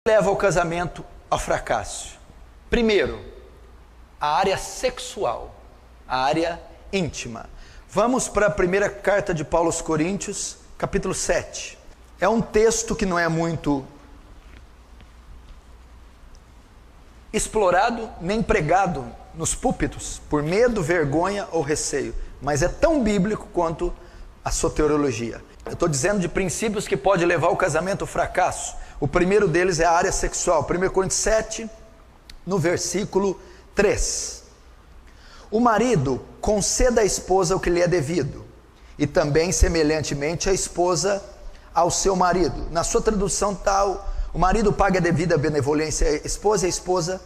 leva o casamento ao fracasso? Primeiro, a área sexual, a área íntima. Vamos para a primeira carta de Paulo aos Coríntios, capítulo 7. É um texto que não é muito explorado nem pregado nos púlpitos, por medo, vergonha ou receio, mas é tão bíblico quanto a soteriologia. Eu estou dizendo de princípios que pode levar o casamento ao fracasso. O primeiro deles é a área sexual. 1 Coríntios 7, no versículo 3. O marido conceda à esposa o que lhe é devido, e também semelhantemente a esposa ao seu marido. Na sua tradução tal, o marido paga a devida benevolência à esposa, e a esposa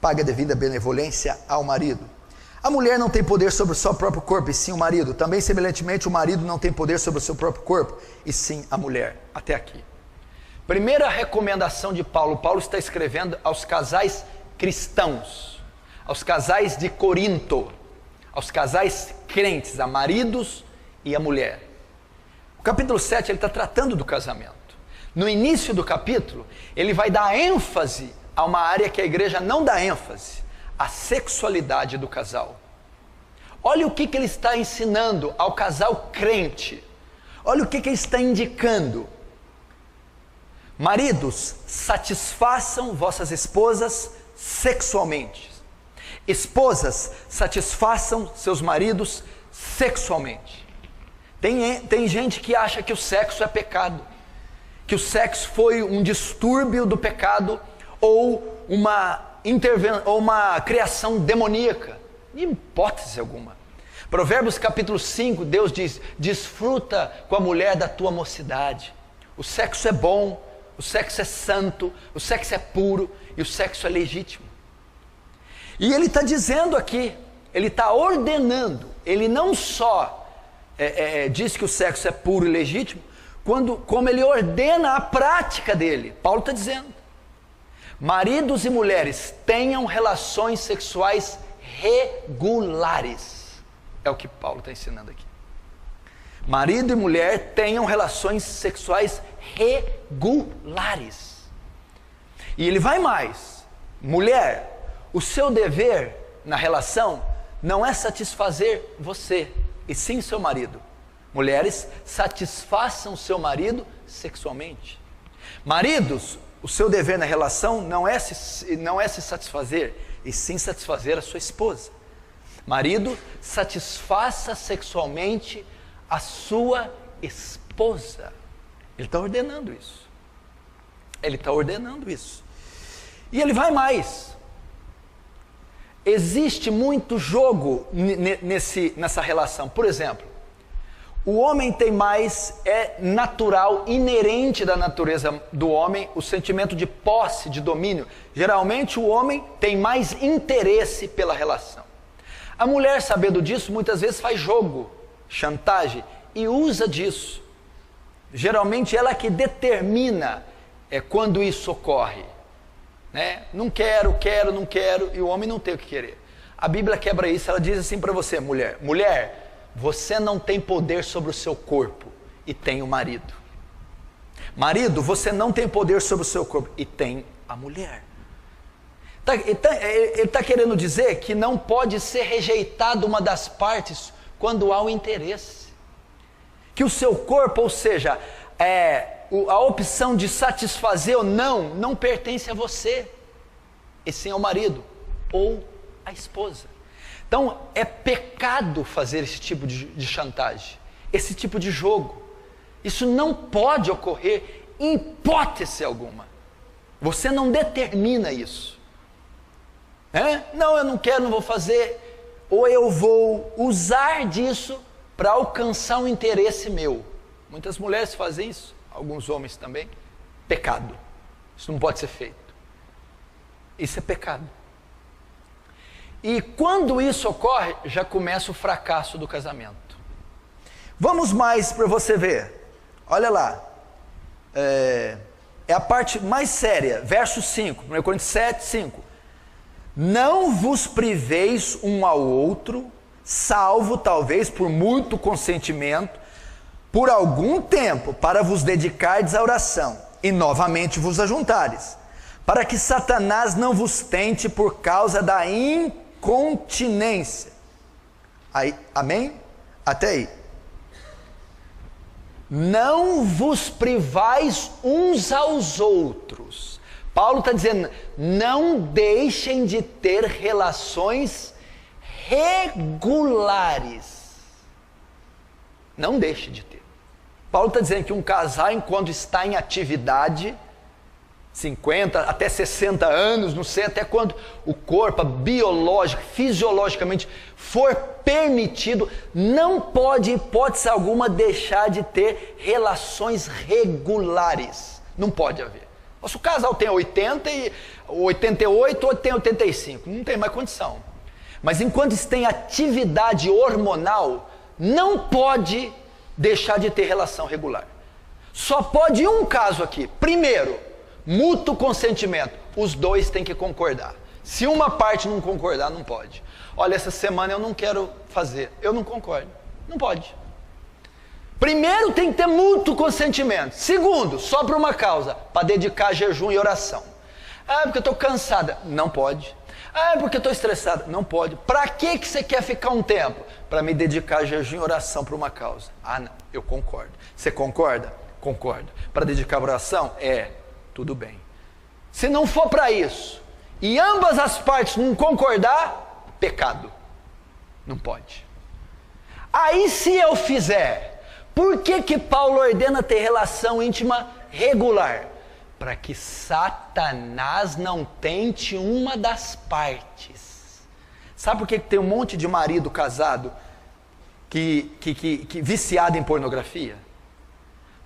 paga a devida benevolência ao marido. A mulher não tem poder sobre o seu próprio corpo, e sim o marido. Também semelhantemente o marido não tem poder sobre o seu próprio corpo, e sim a mulher. Até aqui. Primeira recomendação de Paulo. Paulo está escrevendo aos casais cristãos, aos casais de Corinto, aos casais crentes, a maridos e a mulher. O capítulo 7 ele está tratando do casamento. No início do capítulo, ele vai dar ênfase a uma área que a igreja não dá ênfase, a sexualidade do casal. Olha o que ele está ensinando ao casal crente. Olha o que ele está indicando. Maridos, satisfaçam vossas esposas sexualmente. Esposas, satisfaçam seus maridos sexualmente. Tem gente que acha que o sexo é pecado, que o sexo foi um distúrbio do pecado ou uma criação demoníaca. De hipótese alguma. Provérbios capítulo 5, Deus diz: desfruta com a mulher da tua mocidade. O sexo é bom, o sexo é santo, o sexo é puro e o sexo é legítimo. E ele está dizendo aqui, ele está ordenando, ele não só diz que o sexo é puro e legítimo, como ele ordena a prática dele. Paulo está dizendo: maridos e mulheres tenham relações sexuais regulares. É o que Paulo está ensinando aqui. Marido e mulher tenham relações sexuais regulares. E ele vai mais. Mulher, o seu dever na relação não é satisfazer você, e sim seu marido. Mulheres, satisfaçam seu marido sexualmente. Maridos, o seu dever na relação não é se satisfazer, e sim satisfazer a sua esposa. Marido, satisfaça sexualmente a sua esposa. Ele está ordenando isso. Ele está ordenando isso. E ele vai mais. Existe muito jogo nessa relação. Por exemplo, o homem tem mais, é natural, inerente da natureza do homem, o sentimento de posse, de domínio. Geralmente o homem tem mais interesse pela relação. A mulher, sabendo disso, muitas vezes faz jogo, chantagem, e usa disso. Geralmente ela que determina quando isso ocorre. Né? Não quero, não quero, e o homem não tem o que querer. A Bíblia quebra isso, ela diz assim para você: mulher, você não tem poder sobre o seu corpo, e tem o marido. Marido, você não tem poder sobre o seu corpo, e tem a mulher. Ele está querendo dizer que não pode ser rejeitado uma das partes quando há o interesse. Que o seu corpo, ou seja, a opção de satisfazer ou não pertence a você, e sim ao marido ou à esposa. Então é pecado fazer esse tipo de chantagem, esse tipo de jogo. Isso não pode ocorrer em hipótese alguma. Você não determina isso. Não, eu não quero, não vou fazer, ou eu vou usar disso para alcançar um interesse meu. Muitas mulheres fazem isso, alguns homens também. Pecado. Isso não pode ser feito. Isso é pecado. E quando isso ocorre, já começa o fracasso do casamento. Vamos mais para você ver. Olha lá. É a parte mais séria. Verso 5. 1 Coríntios 7, 5. Não vos priveis um ao outro, salvo talvez por muito consentimento, por algum tempo, para vos dedicardes à oração, e novamente vos ajuntares, para que Satanás não vos tente por causa da incontinência. Aí, amém? Até aí. Não vos privais uns aos outros. Paulo está dizendo, não deixem de ter relações regulares. Não deixe de ter. Paulo está dizendo que um casal, enquanto está em atividade, 50 até 60 anos, não sei até quando o corpo biológico, fisiologicamente for permitido, não pode, hipótese alguma, deixar de ter relações regulares. Não pode haver. Se o casal tem 80 e 88 ou tem 85, não tem mais condição. Mas enquanto está em atividade hormonal, não pode deixar de ter relação regular. Só pode um caso aqui. Primeiro, mútuo consentimento. Os dois têm que concordar. Se uma parte não concordar, não pode. Olha, essa semana eu não quero fazer. Eu não concordo. Não pode. Primeiro, tem que ter mútuo consentimento. Segundo, só para uma causa, para dedicar jejum e oração. Ah, porque eu estou cansada. Não pode. Ah, porque eu estou estressada. Não pode. Para que você quer ficar um tempo? Para me dedicar jejum e oração para uma causa. Ah, não. Eu concordo. Você concorda? Concordo. Para dedicar oração? Tudo bem. Se não for para isso, e ambas as partes não concordar, pecado. Não pode. Aí se eu fizer, por que Paulo ordena ter relação íntima regular? Para que Satanás não tente uma das partes. Sabe por que tem um monte de marido casado que viciado em pornografia?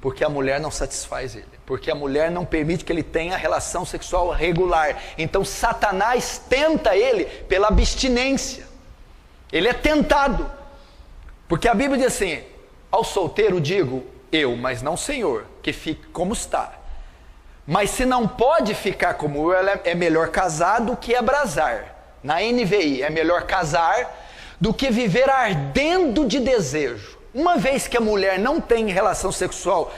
Porque a mulher não satisfaz ele. Porque a mulher não permite que ele tenha relação sexual regular. Então Satanás tenta ele pela abstinência. Ele é tentado. Porque a Bíblia diz assim, ao solteiro digo, eu, mas não Senhor, que fique como está. Mas se não pode ficar como eu, é melhor casar do que abrasar. Na NVI, é melhor casar do que viver ardendo de desejo. Uma vez que a mulher não tem relação sexual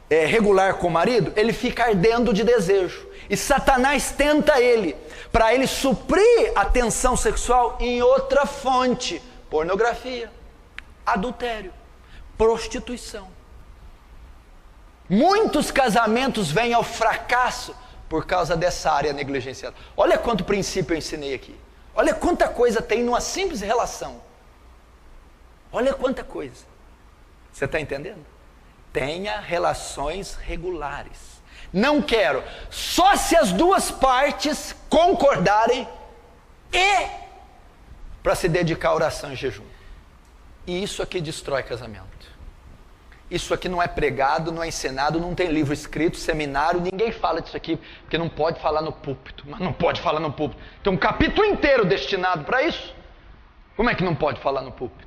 regular com o marido, ele fica ardendo de desejo. E Satanás tenta ele, para ele suprir a tensão sexual em outra fonte. Pornografia, adultério, prostituição. Muitos casamentos vêm ao fracasso por causa dessa área negligenciada. Olha quanto princípio eu ensinei aqui. Olha quanta coisa tem numa simples relação. Olha quanta coisa. Você está entendendo? Tenha relações regulares. Não quero. Só se as duas partes concordarem e para se dedicar à oração e jejum. E isso aqui destrói casamento. Isso aqui não é pregado, não é ensinado, não tem livro escrito, seminário, ninguém fala disso aqui, porque não pode falar no púlpito. Mas não pode falar no púlpito. Tem um capítulo inteiro destinado para isso. Como é que não pode falar no púlpito?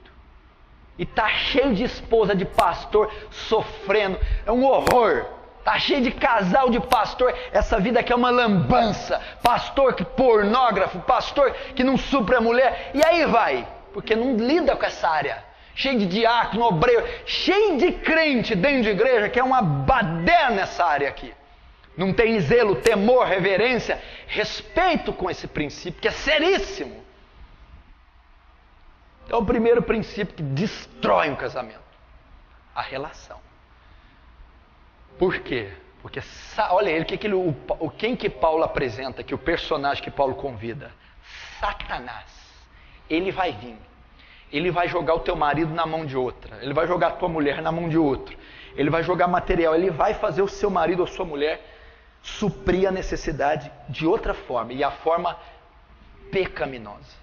E tá cheio de esposa de pastor sofrendo, é um horror. Tá cheio de casal de pastor, essa vida aqui é uma lambança. Pastor que pornógrafo, pastor que não supre a mulher. E aí vai, porque não lida com essa área. Cheio de diácono, obreiro, cheio de crente dentro de igreja, que é uma baderna nessa área aqui. Não tem zelo, temor, reverência, respeito com esse princípio, que é seríssimo. Então, o primeiro princípio que destrói um casamento, a relação. Por quê? Porque, olha ele, quem que Paulo apresenta aqui, o personagem que Paulo convida? Satanás. Ele vai vir. Ele vai jogar o teu marido na mão de outra. Ele vai jogar a tua mulher na mão de outro. Ele vai jogar material. Ele vai fazer o seu marido ou sua mulher suprir a necessidade de outra forma. E a forma pecaminosa.